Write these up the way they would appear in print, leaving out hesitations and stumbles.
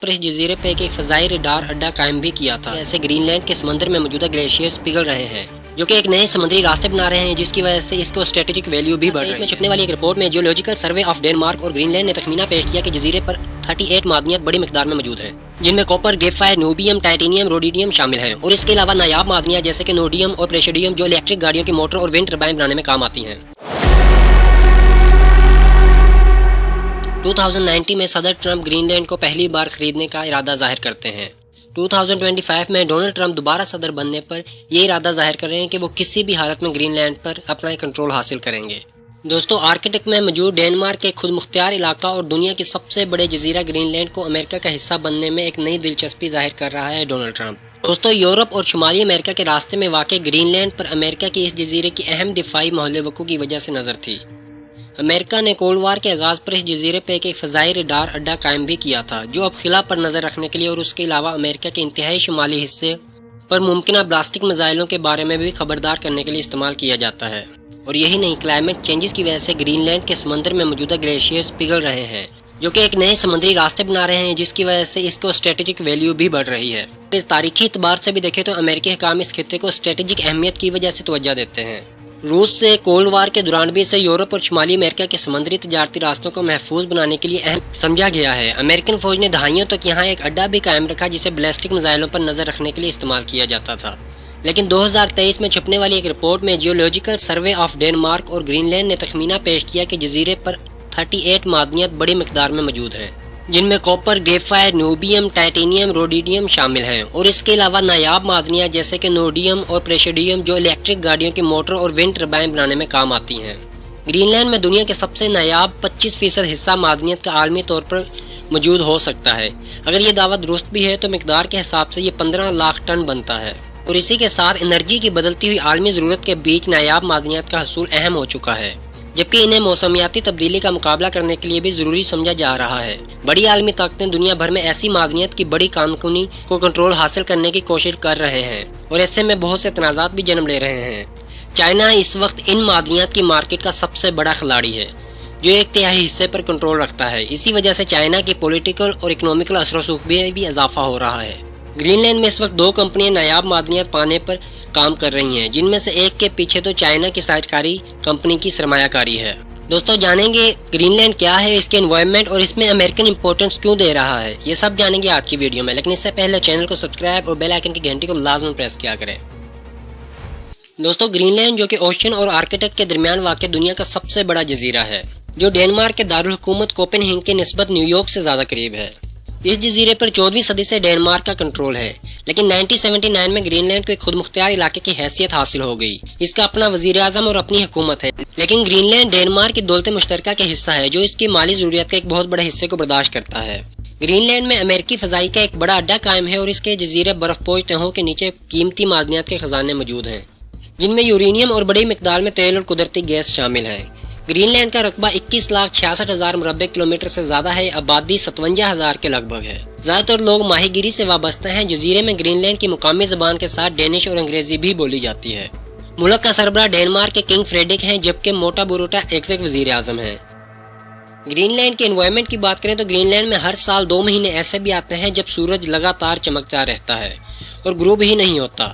پر اس جزیرے پہ ایک فضائی ریڈار اڈا قائم بھی کیا تھا۔ ایسے گرین لینڈ کے سمندر میں موجودہ گلیشیئرز پگھل رہے ہیں جو کہ ایک نئے سمندری راستے بنا رہے ہیں، جس کی وجہ سے اس کو اسٹریٹجک ویلیو بھی بڑھ رہی ہے۔ اس میں چھپنے والی ایک رپورٹ میں جیولوجیکل سروے آف ڈینمارک اور گرین لینڈ نے تخمینہ پیش کیا کہ جزیرے پر 38 معدنیات بڑی مقدار میں موجود ہیں، جن میں کاپر، گریفائٹ، نوبیم، ٹائٹینیم، روڈیڈیم شامل ہیں، اور اس کے علاوہ نایاب معدنیات جیسے کہ نوڈیم اور پریشیڈیم جو الیکٹرک گاڑیوں کی موٹر اور ونڈ ٹربائن بنانے میں کام آتی ہیں۔ 2019 میں صدر ٹرمپ گرین لینڈ کو پہلی بار خریدنے کا ارادہ ظاہر کرتے ہیں۔ 2025 میں ڈونلڈ ٹرمپ دوبارہ صدر بننے پر یہ ارادہ ظاہر کر رہے ہیں کہ وہ کسی بھی حالت میں گرین لینڈ پر اپنا کنٹرول حاصل کریں گے۔ دوستو، آرکٹک میں موجود ڈینمارک کے خود مختار علاقہ اور دنیا کے سب سے بڑے جزیرہ گرین لینڈ کو امریکہ کا حصہ بننے میں ایک نئی دلچسپی ظاہر کر رہا ہے ڈونلڈ ٹرمپ۔ دوستو، یورپ اور شمالی امریکہ کے راستے میں واقع گرین لینڈ پر امریکہ کی اس جزیرے کی اہم دفاعی محل وقوع کی وجہ سے نظر تھی۔ امریکہ نے کولڈ وار کے آغاز پر اس جزیرے پہ ایک فضائی ریڈار اڈا قائم بھی کیا تھا، جو اب خلا پر نظر رکھنے کے لیے اور اس کے علاوہ امریکہ کے انتہائی شمالی حصے پر ممکنہ بلاسٹک میزائلوں کے بارے میں بھی خبردار کرنے کے لیے استعمال کیا جاتا ہے۔ اور یہی نہیں، کلائمیٹ چینجز کی وجہ سے گرین لینڈ کے سمندر میں موجودہ گلیشیئرز پگھل رہے ہیں جو کہ ایک نئے سمندری راستے بنا رہے ہیں، جس کی وجہ سے اس کو اسٹریٹجک ویلیو بھی بڑھ رہی ہے۔ اس تاریخی اعتبار سے بھی دیکھیں تو امریکی حکام اس خطے کو اسٹریٹجک اہمیت کی وجہ سے توجہ دیتے ہیں۔ روس سے کولڈ وار کے دوران بھی اسے یورپ اور شمالی امریکہ کے سمندری تجارتی راستوں کو محفوظ بنانے کے لیے اہم سمجھا گیا ہے۔ امریکن فوج نے دہائیوں تک یہاں ایک اڈا بھی قائم رکھا جسے بیلسٹک میزائلوں پر نظر رکھنے کے لیے استعمال کیا جاتا تھا، لیکن 2023 میں چھپنے والی ایک رپورٹ میں جیولوجیکل سروے آف ڈینمارک اور گرین لینڈ نے تخمینہ پیش کیا کہ جزیرے پر 38 معدنیات بڑی مقدار میں موجود ہیں، جن میں کاپر، گریفائٹ، نوبیم، ٹائٹینیم، روڈیڈیم شامل ہیں، اور اس کے علاوہ نایاب معدنیات جیسے کہ نوڈیم اور پریشیڈیم جو الیکٹرک گاڑیوں کی موٹر اور ونڈ ٹربائن بنانے میں کام آتی ہیں۔ گرین لینڈ میں دنیا کے سب سے نایاب 25% حصہ معدنیات کا عالمی طور پر موجود ہو سکتا ہے۔ اگر یہ دعویٰ درست بھی ہے تو مقدار کے حساب سے یہ 15 لاکھ ٹن بنتا ہے، اور اسی کے ساتھ انرجی کی بدلتی ہوئی عالمی ضرورت کے بیچ نایاب معدنیات کا حصول اہم ہو چکا ہے، جبکہ انہیں موسمیاتی تبدیلی کا مقابلہ کرنے کے لیے بھی ضروری سمجھا جا رہا ہے۔ بڑی عالمی طاقتیں دنیا بھر میں ایسی معدنیات کی بڑی کانکنی کو کنٹرول حاصل کرنے کی کوشش کر رہے ہیں، اور ایسے میں بہت سے تنازعات بھی جنم لے رہے ہیں۔ چائنا اس وقت ان معدنیات کی مارکیٹ کا سب سے بڑا کھلاڑی ہے، جو 1/3 حصے پر کنٹرول رکھتا ہے۔ اسی وجہ سے چائنا کی پولیٹیکل اور اکنامیکل اثر و رسوخ میں بھی اضافہ ہو رہا ہے۔ گرین لینڈ میں اس وقت 2 کمپنیاں نایاب معدنیات پانے پر کام کر رہی ہیں، جن میں سے ایک کے پیچھے تو چائنا کی سرکاری کمپنی کی سرمایہ کاری ہے۔ دوستو، جانیں گے گرین لینڈ کیا ہے، اس کے انوائرمنٹ اور اس میں امریکن امپورٹنس کیوں دے رہا ہے، یہ سب جانیں گے آج کی ویڈیو میں، لیکن اس سے پہلے چینل کو سبسکرائب اور بیل آئیکن کی گھنٹی کو لازم پریس کیا کریں۔ دوستو، گرین لینڈ جو کہ اوشین اور آرکٹک کے درمیان واقع دنیا کا سب سے بڑا جزیرہ ہے، جو ڈینمارک کے دارالحکومت کوپن ہیگن کی نسبت نیو یارک سے زیادہ قریب ہے۔ اس جزیرے پر 14ویں صدی سے ڈینمارک کا کنٹرول ہے، لیکن 1979 میں گرین لینڈ کو ایک خود مختار علاقے کی حیثیت حاصل ہو گئی۔ اس کا اپنا وزیر اعظم اور اپنی حکومت ہے، لیکن گرین لینڈ ڈینمارک کی دولت مشترکہ کا حصہ ہے، جو اس کی مالی ضروریات کے ایک بہت بڑے حصے کو برداشت کرتا ہے۔ گرین لینڈ میں امریکی فضائی کا ایک بڑا اڈا قائم ہے، اور اس کے جزیرے برف پوش تہوں کے نیچے قیمتی معدنیات کے خزانے موجود ہیں، جن میں یورینیم اور بڑی مقدار میں تیل اور قدرتی گیس شامل ہیں۔ گرین لینڈ کا رقبہ 21,66,000 مربع کلومیٹر سے زیادہ ہے، آبادی 57,000 کے لگ بھگ ہے۔ زیادہ تر لوگ ماہی گیری سے وابستہ ہیں۔ جزیرے میں گرین لینڈ کی مقامی زبان کے ساتھ ڈینش اور انگریزی بھی بولی جاتی ہے۔ ملک کا سربراہ ڈینمارک کے کنگ فریڈرک ہیں، جبکہ موٹا بروٹا ایگزیکٹ وزیر اعظم ہیں۔ گرین لینڈ کے انوائرمنٹ کی بات کریں تو گرین لینڈ میں ہر سال 2 مہینے ایسے بھی آتے ہیں جب سورج لگاتار چمکتا رہتا ہے اور غروب ہی نہیں ہوتا۔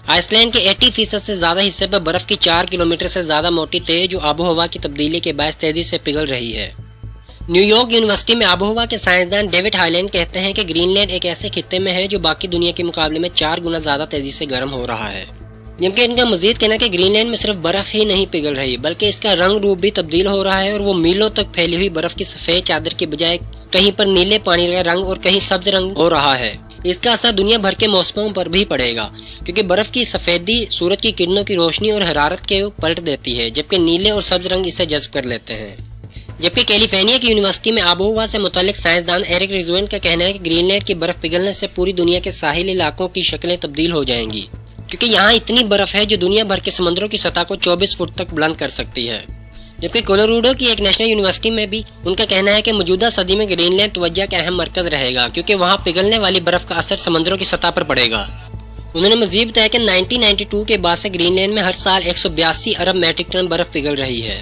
آئس لینڈ کے 80% سے زیادہ حصے پر برف کی 4 کلومیٹر سے زیادہ موٹی تہہ جو آب و ہوا کی تبدیلی کے باعث تیزی سے پگھل رہی ہے۔ نیو یارک یونیورسٹی میں آب و ہوا کے سائنسدان ڈیوڈ ہائلینڈ کہتے ہیں کہ گرین لینڈ ایک ایسے خطے میں ہے جو باقی دنیا کے مقابلے میں 4 گنا زیادہ تیزی سے گرم ہو رہا ہے۔ جبکہ ان کا مزید کہنا ہے کہ گرین لینڈ میں صرف برف ہی نہیں پگھل رہی، بلکہ اس کا رنگ روپ بھی تبدیل ہو رہا ہے، اور وہ میلوں تک پھیلی ہوئی برف کی سفید چادر کے بجائے کہیں پر نیلے پانی کا رنگ اور کہیں سبز رنگ ہو رہا ہے۔ اس کا اثر دنیا بھر کے موسموں پر بھی پڑے گا، کیونکہ برف کی سفیدی سورج کی کرنوں کی روشنی اور حرارت کے پلٹ دیتی ہے، جبکہ نیلے اور سبز رنگ اسے جذب کر لیتے ہیں۔ جبکہ کیلیفورنیا کی یونیورسٹی میں آب و ہوا سے متعلق سائنسدان ایرک ریزوین کا کہنا ہے کہ گرین لینڈ کی برف پگھلنے سے پوری دنیا کے ساحلی علاقوں کی شکلیں تبدیل ہو جائیں گی، کیونکہ یہاں اتنی برف ہے جو دنیا بھر کے سمندروں کی سطح کو 24 فٹ تک بلند کر سکتی ہے۔ جبکہ کولوراڈو کی ایک نیشنل یونیورسٹی میں بھی ان کا کہنا ہے کہ موجودہ صدی میں گرین لینڈ توجہ کا اہم مرکز رہے گا، کیونکہ وہاں پگھلنے والی برف کا اثر سمندروں کی سطح پر پڑے گا۔ انہوں نے مزید بتایا کہ 1992 کے بعد سے گرین لینڈ میں ہر سال 182 ارب میٹرک ٹن برف پگھل رہی ہے۔